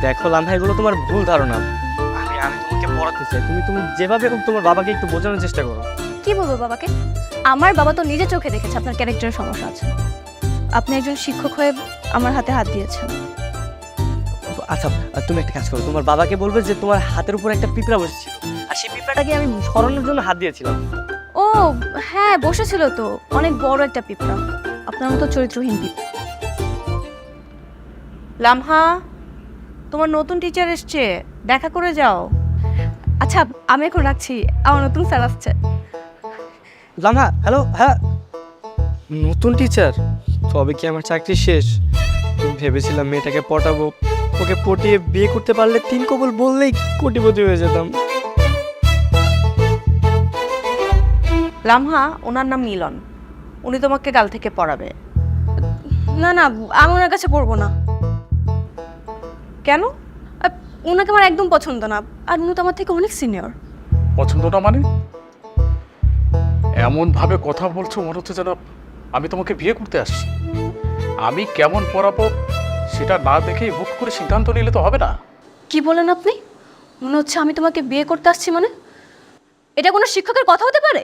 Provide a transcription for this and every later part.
দেখো লামহা, এগুলো তোমার ভুল ধারণা। আমি আমি তোমাকে পড়াতে চাই, তুমি তুমি যেভাবে হোক তোমার বাবাকে একটু বোঝানোর চেষ্টা করো। কি বলবো বাবাকে? আমার বাবা তো নিজে চোখে দেখেছে আপনার ক্যারেক্টারের সমস্যা আছে। আপনি একজন শিক্ষক হয়ে আমার হাতে হাত দিয়েছেন। আচ্ছা, তুমি একটা কাজ করো, তোমার বাবাকে বলবে যে তোমার হাতের উপর একটা পিঁপড়া বসেছিল, আর সেই পিঁপড়াটাকে আমি সরানোর জন্য হাত দিয়েছিলাম। ও হ্যাঁ, বসেছিল তো, অনেক বড় একটা পিঁপড়া, আপনার মতো চরিত্রহীন পিঁপড়া। লামহা, তোমার নতুন টিচার এসছে, দেখা করে যাও। আচ্ছা আমি এখন রাখছি, আমার নতুন স্যার আসছে। লামহা, হ্যালো। হ্যাঁ, নতুন টিচার? তবে কি আমার চাকরি শেষ? ভেবেছিলাম মেয়েটাকে পটাবো, ওকে পটিয়ে বিয়ে করতে পারলে 3 কবুল বললেই কোটিপতি হয়ে যেতাম। লামহা, ওনার নাম মিলন, উনি তোমাকে কাল থেকে পড়াবে। না না, আমি ওনার কাছে পড়বো না। কেন? ওনাকে আমার একদম পছন্দ না, আর উনি তো আমার থেকে অনেক সিনিয়র। পছন্দ না মানে? এমন ভাবে কথা বলছো মনে হচ্ছে যেন আমি তোমাকে বিয়ে করতে আসছি। আমি কেমন পড়াবো সেটা না দেখেই হুট করে সিদ্ধান্ত নিলে তো হবে না। কি বলেন আপনি? মনে হচ্ছে আমি তোমাকে বিয়ে করতে আসছি মানে? এটা কোনো শিক্ষকের কথা হতে পারে?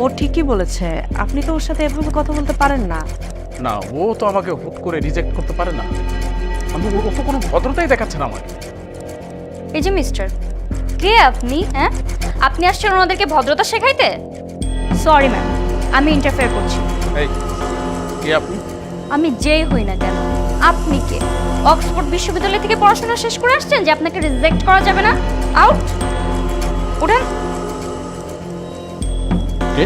ও ঠিকই বলেছে, আপনি তো ওর সাথে এভাবে কথা বলতে পারেন না। না, ও তো আমাকে হুট করে রিজেক্ট করতে পারে না। ও তো কোনো ভদ্রতাই দেখাচ্ছে না আমাকে। এই যে মিস্টার, কে আপনি? হ্যাঁ, আপনি আসছেন ওনাদেরকে ভদ্রতা শেখাইতে? সরি ম্যাম, আমি ইন্টারফেয়ার করছি। এই, কে আপনি? আমি যেই হই না কেন, আপনি কে? অক্সফোর্ড বিশ্ববিদ্যালয় থেকে পড়াশোনা শেষ করে আসছেন যে আপনাকে রিজেক্ট করা যাবে না? আউট, ওঠেন। কে?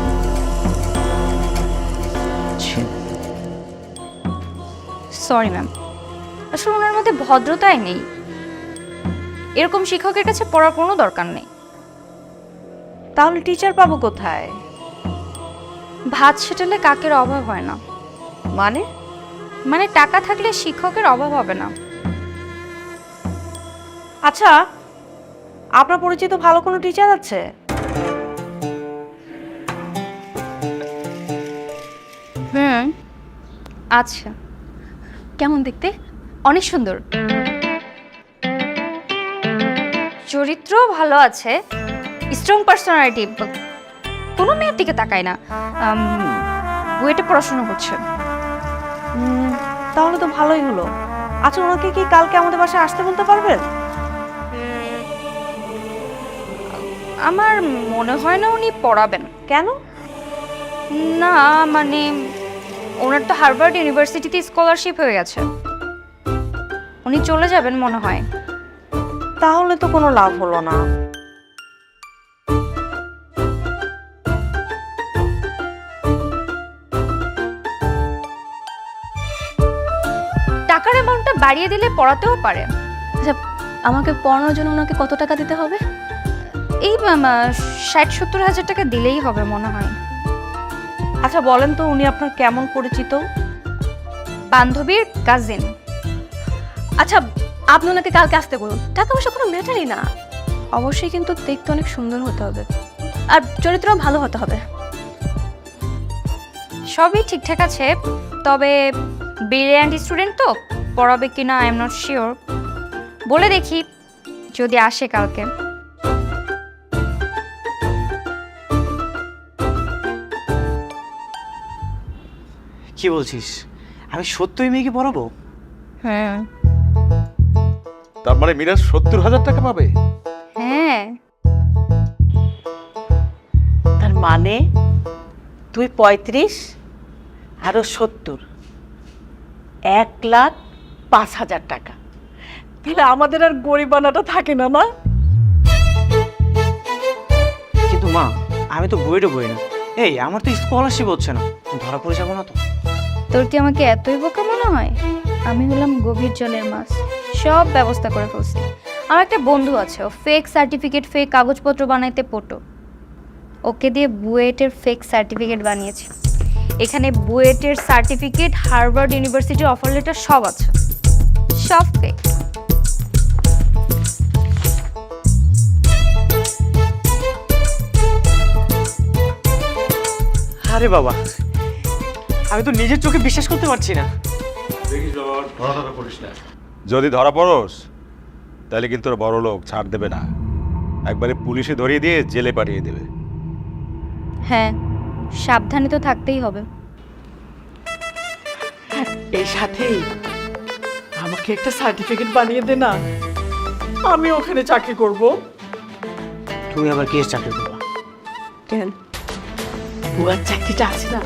সরি ম্যাম, আসলে ওনার মধ্যে ভদ্রতাই নেই। এরকম শিক্ষকের কাছে পড়ার কোনো দরকার নেই। তাহলে টিচার পাবো কোথায়? ভাত সেটালে কাকের অভাব হয় না। মানে? মানে টাকা থাকলে শিক্ষকের অভাব হবে না। আচ্ছা, আপনার পরিচিত ভালো কোনো টিচার আছে? হুম, আচ্ছা। কেমন দেখতে? অনেক সুন্দর, চরিত্র ভালো আছে, স্ট্রং পার্সোনালিটি, কোনো মেয়ের দিকে তাকায় না, বুয়েটে পড়াশোনা করছে। তাহলে তো ভালোই হলো। আচ্ছা, ওনাকে কি কালকে আমাদের বাসায় আসতে বলতে পারবেন? আমার মনে হয় না উনি পড়াবেন। কেন? না মানে ওনার তো হার্ভার্ড ইউনিভার্সিটিতে স্কলারশিপ হয়ে গেছে, উনি চলে যাবেন মনে হয়। তাহলে তো কোনো লাভ হলো না। টাকার অ্যামাউন্টটা বাড়িয়ে দিলে পড়াতেও পারে। আচ্ছা, আমাকে পড়ানোর জন্য ওনাকে কত টাকা দিতে হবে? এই 60-70 হাজার টাকা দিলেই হবে মনে হয়। আচ্ছা বলেন তো, উনি আপনার কেমন পরিচিত? বান্ধবীর কাজিন। আচ্ছা, আপনি ওনাকে কালকে আসতে বলুন, টাকা পয়সা কোনো ম্যাটারই না। অবশ্যই কিন্তু দেখতে অনেক সুন্দর হতে হবে, আর চরিত্রও ভালো হতে হবে। সবই ঠিকঠাক আছে, তবে ব্রিলিয়ান্ট স্টুডেন্ট তো, পড়াবে কিনা আই এম নট শিওর। বলে দেখি যদি আসে কালকে। কি বলছিস? আমি সত্যই মেয়েকে পড়াবো? হ্যাঁ তার মানে মিরাজ 70,000 টাকা পাবে? হ্যাঁ। তার মানে তুই 35 আরো 70, 1,05,000 টাকা। তাহলে আমাদের আর গরিবানাটা থাকে না, না? কিন্তু মা, আমি তো বইটা বই না। এই, আমার তো স্কলারশিপ হচ্ছে না, ধরা পড়ে যাবো না তো? তোর কি আমাকে এতই বোকা মনে হয়? আমি হলাম গভীর জলের মাছ, সব ব্যবস্থা করে ফেলছি। আমার একটা বন্ধু আছে, ও ফেক সার্টিফিকেট, ফেক কাগজপত্র বানাইতে পটো। ওকে দিয়ে বুয়েটের ফেক সার্টিফিকেট বানিয়েছে। এখানে বুয়েটের সার্টিফিকেট, হার্ভার্ড ইউনিভার্সিটির অফার লেটার সব আছে, সব ফেক। আরে বাবা, আমি তো নিজের চোখে বিশ্বাস করতে পারছি না। যদি ধরা পড়োস তাহলে কিন্তু ওরা বড় লোক ছাড় দেবে না, একবারে পুলিশে ধরিয়ে দিয়ে জেলে পাঠিয়ে দেবে। হ্যাঁ, সাবধানে তো থাকতেই হবে। এই সাথেই আমাকে একটা সার্টিফিকেট বানিয়ে দে না, আমি ওখানে চাকরি করব। তুমি আবার কি চাকরি করবা? কেন, বুয়ার চাকরিটা আছে না?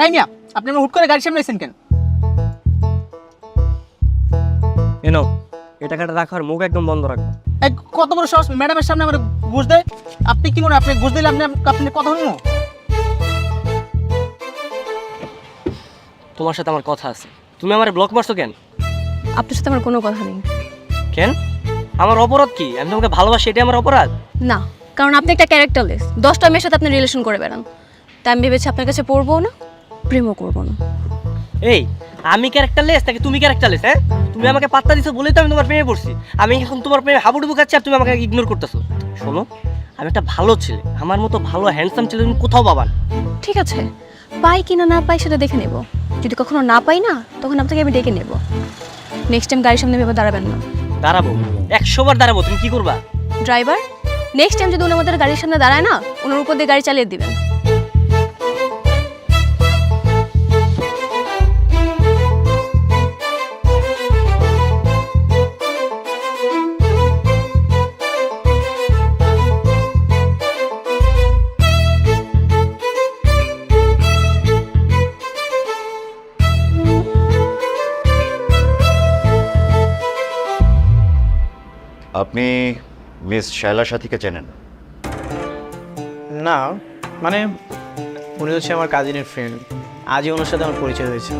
তাই মিয়া, আপনি আমার হুট করে গাড়ির সামনে এসেছেন কেন? এনো, এই টাকাটা রাখার মুখ একদম বন্ধ রাখবো। এই কত বড় সাহস ম্যাডামের সামনে আমার ঘুষ দেয়? আপনি কি মনে হয় আপনি ঘুষ দিলে আপনি কথা শুনবো? তোমার সাথে আমার কথা আছে। তুমি আমার ব্লক মারছো কেন? আপনার সাথে আমার কোনো কথা নেই। কেন? আমার অপরাধ কি? আমি তোমাকে ভালোবাসি, এটাই আমার অপরাধ? না, কারণ আপনি একটা ক্যারেক্টারলেস। 10টা মেয়ের সাথে আপনি রিলেশন করে বেড়ান। তাই আমি ভেবেছি আপনার কাছে পড়বো না, প্রেমও করবো না। এই, আমি ক্যারেক্টারলেস নাকি তুমি ক্যারেক্টারলেস? হ্যাঁ, তুমি আমাকে পাত্তা দিছো বলেই তো আমি তোমার প্রেমে পড়ছি। আমি এখন তোমার প্রেমে হাবুডুবু খাচ্ছি আর তুমি আমাকে ইগনোর করতেছো। শোনো, আমি একটা ভালো ছেলে, আমার মতো ভালো হ্যান্ডসাম ছেলে তুমি কোথাও পাবা না। ঠিক আছে, পাই কিনা না পাই সেটা দেখে নেব। যদি কখনো না পাই না, তখন আপনাকে আমি ডেকে নেব। নেক্সট টাইম গাড়ির সামনে ভেবে দাঁড়াবেন না। দাঁড়াবো, 100 বার দাঁড়াবো। তুমি কি করবা? ড্রাইভার, নেক্সট টাইম যদি উনি আমাদের গাড়ির সামনে দাঁড়ায় না, ওনার উপর দিয়ে গাড়ি চালিয়ে দিবেন। আপনি মিস শায়লা সাথীকে চেনেন? না, মানে উনি হচ্ছে আমার কাজিনের ফ্রেন্ড। আজই ওনার সাথে আমার পরিচয় হয়েছে।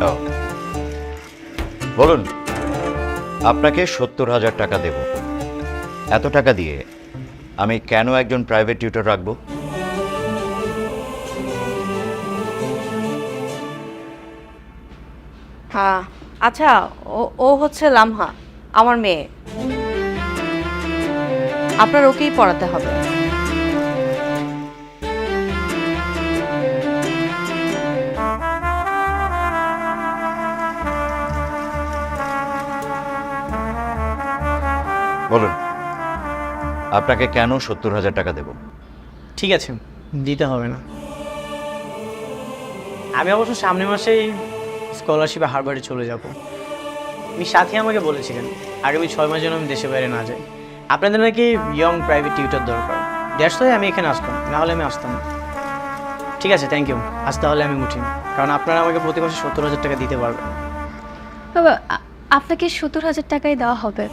ও, বলুন, আপনাকে 70,000 টাকা দেব। এত টাকা দিয়ে আমি কেন একজন প্রাইভেট টিউটর রাখবো? হ্যাঁ, আচ্ছা, ও হচ্ছে লামহা, আমার মেয়ে। আপনার ওকেই পড়াতে হবে। বলুন, আপনাকে কেন 70,000 টাকা দেব? ঠিক আছে, দিতে হবে না। আমি অবশ্য সামনের মাসেই স্কলারশিপে হারবার্ডে চলে যাব। আমি সাথী আমাকে বলেছিলেন আগামী 6 মাস যেন আমি দেশে বাইরে না যাই। আপনাদের নাকি ইয়ং প্রাইভেট টিউটর দরকার, দ্যাটস ওয়াই আমি এখানে আসলাম, না হলে আমি আসতাম না। ঠিক আছে, থ্যাংক ইউ। আজ তাহলে আমি উঠি, কারণ আপনারা আমাকে প্রতি মাসে 70,000 টাকা দিতে পারবেন। বাবা, আপনাকে 70,000 টাকাই দেওয়া হবে,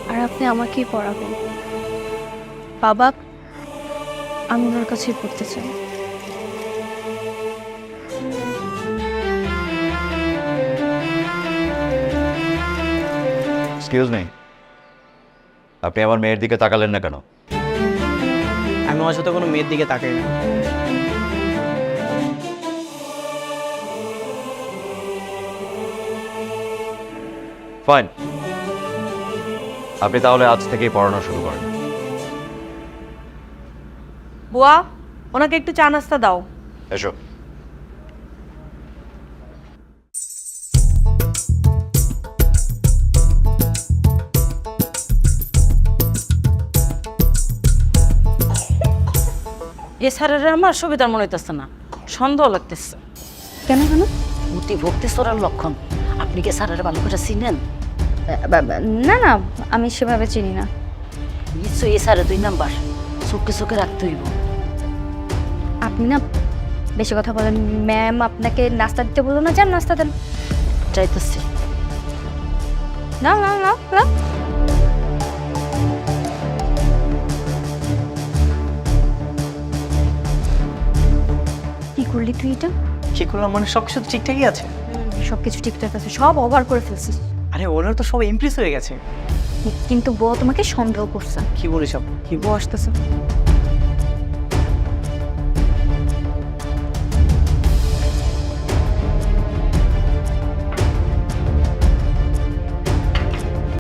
আর আপনি আমাকেই পড়াবেন। বাবা, আমি ওনার কাছেই পড়তে চাই। এক্সকিউজ মি, আপনি আমার মেয়ের দিকে তাকালেন না কেন? আমি অযথা কোনো মেয়ের দিকে তাকাই না। ফাইন, আপনি তাহলে আজ থেকেই পড়ানো শুরু করেন। বুয়া, ওনাকে একটু চা নাস্তা দাও। এসো। এ স্যারের আমার সুবিধার মনে হইতেছে না, সন্দেহ লাগতেছে। কেন কেন? অতি ভক্তি চোরার লক্ষণ। আপনি কি স্যারের ভালো করে চিনেন? না না, আমি সেভাবে চিনি না। নিশ্চয়ই এ স্যারের 2 নাম্বার, চোখে চোখে রাখতে হইব। আপনি না বেশি কথা বলেন। ম্যাম আপনাকে নাস্তা দিতে বললো না? যান নাস্তা দেন। চাইতেছি না না না না, কি করলি তুই এটা? কি করলাম মানে? সব কিছু ঠিকঠাকই আছে। সব কিছু ঠিকঠাক আছে, সব ওভার করে ফেলছিস। আরে ওনার তো সবাই ইমপ্রেস হয়ে গেছে। কিন্তু বউ তোমাকে সন্দেহ করছে। কি বলিস আপু? কি বউ আসতেছে?